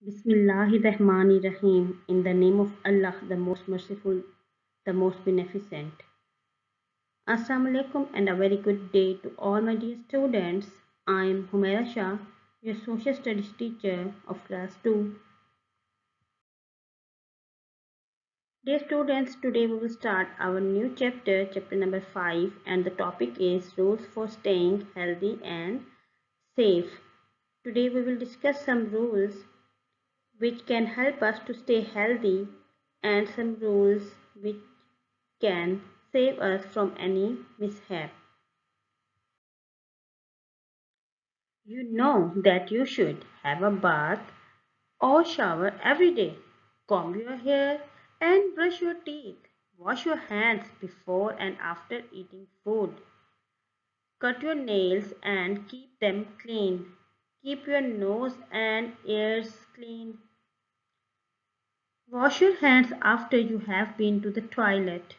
Bismillahirrahmanirrahim. In the name of Allah, the most merciful, the most beneficent. Assalamu alaikum and a very good day to all my dear students. I am Humaira Shah, your social studies teacher of class 2. Dear students, today we will start our new chapter, chapter number 5, and the topic is rules for staying healthy and safe. Today we will discuss some rules which can help us to stay healthy and some rules which can save us from any mishap. You know that you should have a bath or shower every day, comb your hair and brush your teeth, wash your hands before and after eating food, cut your nails and keep them clean, keep your nose and ears clean, wash your hands after you have been to the toilet.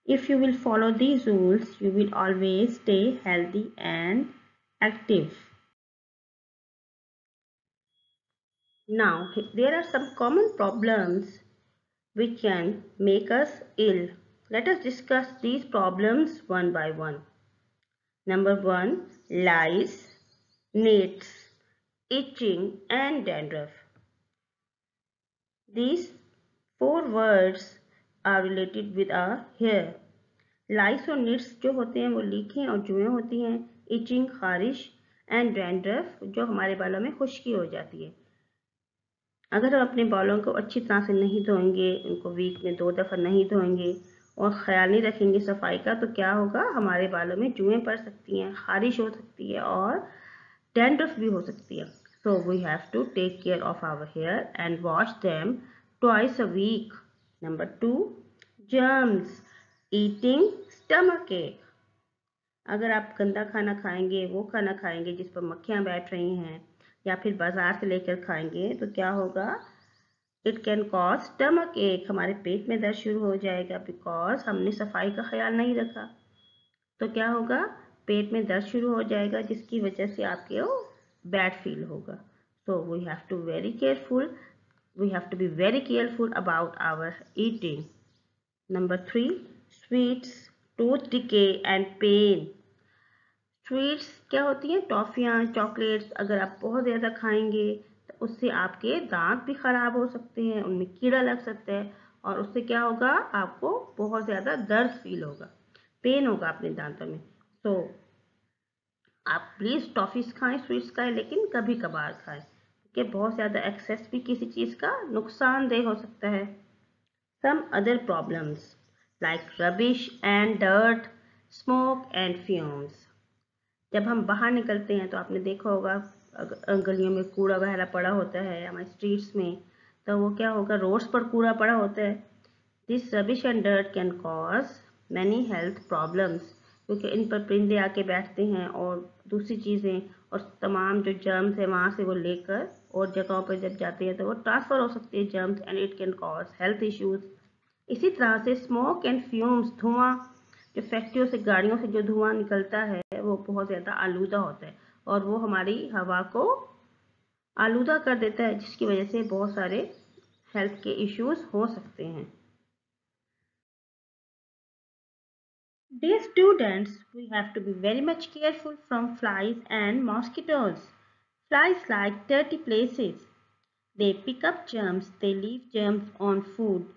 If you will follow these rules, you will always stay healthy and active. Now, there are some common problems which can make us ill. Let us discuss these problems one by one. Number one, lice, gnats, itching and dandruff. These four words are related with our hair. लाइस और nits जो होते हैं वो लीखें और जुएं होती हैं, etching खारिश and dandruff जो हमारे बालों में खुश्की हो जाती है। अगर हम अपने बालों को अच्छी तरह से नहीं धोएंगे, उनको वीक में 2 दफ़ा नहीं धोएंगे और ख्याल नहीं रखेंगे सफाई का, तो क्या होगा, हमारे बालों में जुएं पड़ सकती हैं, खारिश हो सकती है और डैंड्रफ भी हो सकती है। So we have to take care of our hair and wash them twice a week. Number 2, germs, eating stomach ache. अगर आप गंदा खाना खाएंगे, वो खाना खाएंगे जिस पर मक्खियाँ बैठ रही हैं, या फिर बाजार से लेकर खाएंगे, तो क्या होगा, इट कैन कॉज स्टमक एक, हमारे पेट में दर्द शुरू हो जाएगा बिकॉज हमने सफाई का ख्याल नहीं रखा। तो क्या होगा, पेट में दर्द शुरू हो जाएगा जिसकी वजह से आपके बैड फील होगा। So we have to very careful, we have to be very careful about our eating. Number 3, sweets, tooth decay and pain. Sweets क्या होती हैं, टॉफ़ियाँ, चॉकलेट्स। अगर आप बहुत ज़्यादा खाएंगे तो उससे आपके दांत भी ख़राब हो सकते हैं, उनमें कीड़ा लग सकता है और उससे क्या होगा, आपको बहुत ज़्यादा दर्द फील होगा, पेन होगा अपने दांतों में। तो आप प्लीज़ टॉफ़ीज़ खाएं, स्वीट्स खाएं, लेकिन कभी कभार खाएं, क्योंकि बहुत ज़्यादा एक्सेस भी किसी चीज़ का नुकसानदेह हो सकता है। Some other problems like rubbish and dirt, smoke and fumes. जब हम बाहर निकलते हैं तो आपने देखा होगा गलियों में कूड़ा वगैरह पड़ा होता है, हमारे स्ट्रीट्स में, तो वो क्या होगा, रोड्स पर कूड़ा पड़ा होता है। This rubbish and dirt can cause many health problems, क्योंकि इन पर परिंदे आके बैठते हैं और दूसरी चीज़ें और तमाम जो जर्म्स है वहाँ से वो लेकर और जगहों पर जब जाते हैं तो वो ट्रांसफ़र हो सकती है germs and it can cause health issues. इसी तरह से स्मोक एंड फ्यूम्स, धुआं, जो फैक्ट्रियों से, गाड़ियों से जो धुआं निकलता है वो बहुत ज़्यादा आलूदा होता है और वो हमारी हवा को आलूदा कर देता है, जिसकी वजह से बहुत सारे हेल्थ के इश्यूज हो सकते हैं। Dear students, we have to be very much careful from flies and mosquitoes. Flies like dirty places. They pick up germs, they leave germs on food,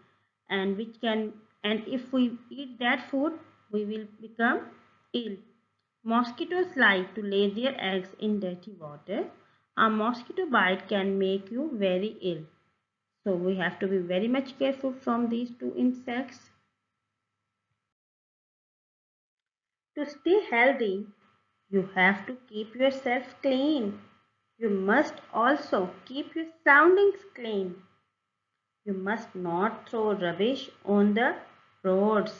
and if we eat that food, we will become ill. Mosquitoes like to lay their eggs in dirty water. A mosquito bite can make you very ill. So we have to be very much careful from these two insects. To stay healthy, you have to keep yourself clean. You must also keep your surroundings clean. You must not throw rubbish on the roads.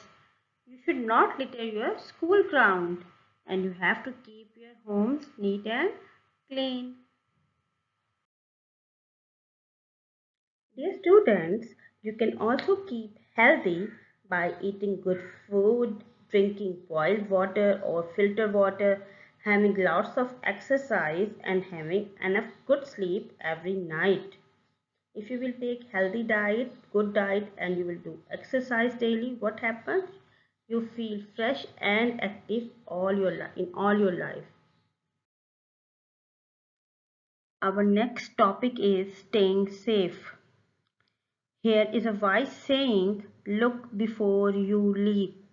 You should not litter your school ground. And you have to keep your homes neat and clean. Dear students, you can also keep healthy by eating good food, drinking boiled water or filter water, having lots of exercise and having enough good sleep every night. If you will take healthy diet, good diet, and you will do exercise daily, what happens? You feel fresh and active in all your life. Our next topic is staying safe. Here is a wise saying, look before you leap.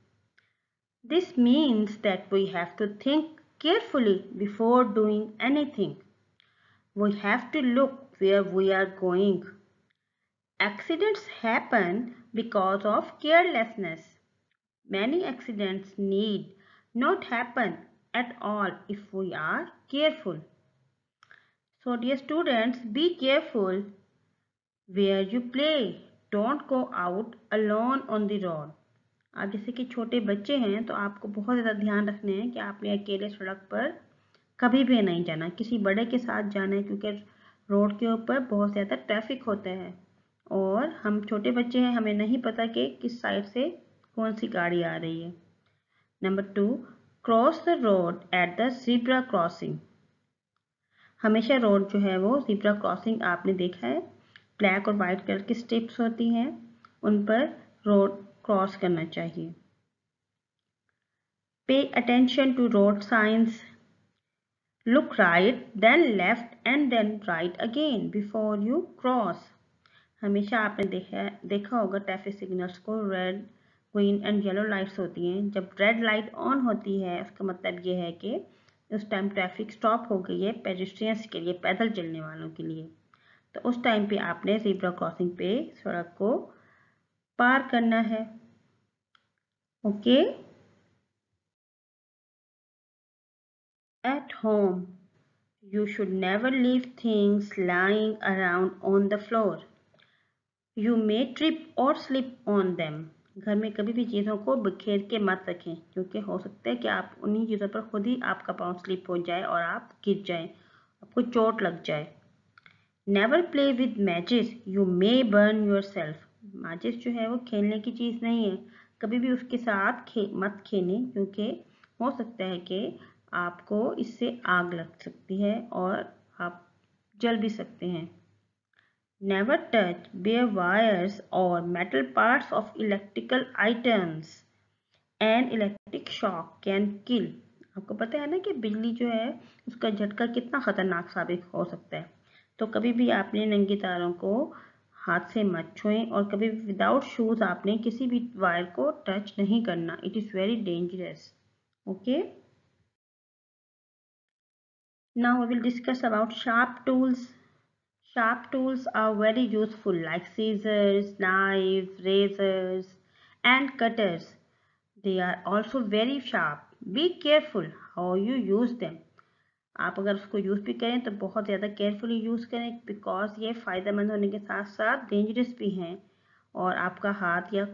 This means that we have to think carefully before doing anything. We have to look where we are going. Accidents happen because of carelessness. Many accidents need not happen at all if we are careful. So dear students, be careful where you play. Don't go out alone on the road. आप जैसे कि छोटे बच्चे हैं तो आपको बहुत ज़्यादा ध्यान रखने हैं कि आपने अकेले सड़क पर कभी भी नहीं जाना, किसी बड़े के साथ जाना है, क्योंकि रोड के ऊपर बहुत ज़्यादा ट्रैफिक होता है और हम छोटे बच्चे हैं, हमें नहीं पता कि किस साइड से कौन सी गाड़ी आ रही है। Number 2, cross the road at the zebra crossing. हमेशा रोड जो है वो ज़ीब्रा क्रॉसिंग आपने देखा है, ब्लैक और वाइट कलर की स्ट्रिप्स होती हैं, उन पर रोड क्रॉस करना चाहिए। Pay attention to road signs. Look right then left and then right again before you cross. हमेशा आपने देखा होगा ट्रैफिक सिग्नल्स को, red, green and yellow lights होती हैं। जब रेड लाइट ऑन होती है उसका मतलब ये है कि उस टाइम ट्रैफिक स्टॉप हो गई है पेडेस्ट्रियंस के लिए, पैदल चलने वालों के लिए। तो उस टाइम पे आपने ज़ीब्रा क्रॉसिंग पे सड़क को पार करना है। Okay. At home you should never leave things lying around on the floor. You may trip or slip on them. घर में कभी भी चीज़ों को बिखेर के मत रखें, क्योंकि हो सकता है कि आप उन्हीं चीज़ों पर खुद ही आपका पाँव स्लिप हो जाए और आप गिर जाएं, आपको चोट लग जाए। Never play with matches. You may burn yourself. माचिस जो है वो खेलने की चीज़ नहीं है, कभी भी उसके साथ मत खेलें, क्योंकि हो सकता है कि आपको इससे आग लग सकती है और आप जल भी सकते हैं। Never touch bare wires or metal parts of electrical items. An electric shock can kill. आपको पता है ना कि बिजली जो है उसका झटका कितना खतरनाक साबित हो सकता है। तो कभी भी आपने नंगी तारों को हाथ से मत छुएं और कभी भी विदाउट शूज आपने किसी भी वायर को टच नहीं करना। It is very dangerous. Okay. Now we will discuss about sharp tools. Sharp tools are very useful, like scissors, knives, razors, and cutters. They are also very sharp. Be careful how you use them. आप अगर उसको use भी करें तो बहुत ज़्यादा carefully use करें, because ये फ़ायदेमंद होने के साथ साथ डेंजरस भी हैं और आपका हाथ या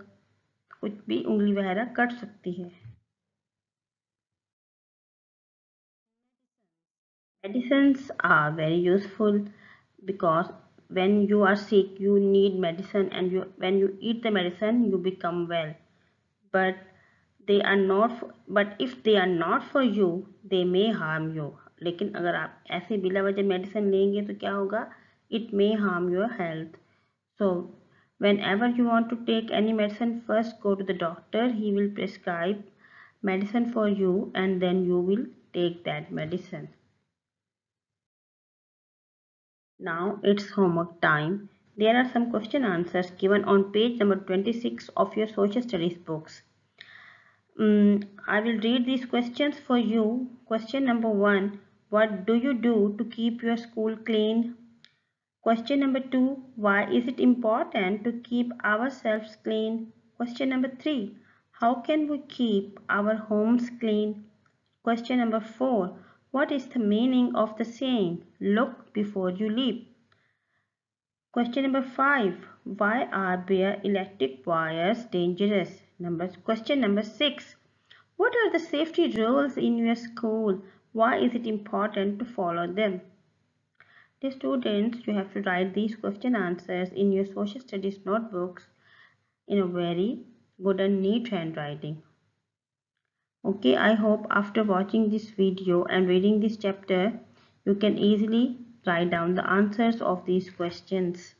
कुछ भी उंगली वगैरह कट सकती है। Medicines are very useful because when you are sick you need medicine, and when you eat the medicine you become well. But but if they are not for you they may harm you. लेकिन अगर आप ऐसे बिला वजह medicine लेंगे तो क्या होगा? It may harm your health. So whenever you want to take any medicine, first go to the doctor. He will prescribe medicine for you and then you will take that medicine. Now it's homework time. There are some question answers given on page number 26 of your social studies books. I will read these questions for you. Question number 1. What do you do to keep your school clean? Question number 2. Why is it important to keep ourselves clean? Question number 3. How can we keep our homes clean? Question number 4. What is the meaning of the saying, look before you leap? Question number 5. Why are bare electric wires dangerous? Question number 6. What are the safety rules in your school? Why is it important to follow them? Dear students, you have to write these question answers in your social studies notebooks in a very good and neat handwriting. Okay, I hope after watching this video and reading this chapter, you can easily write down the answers of these questions.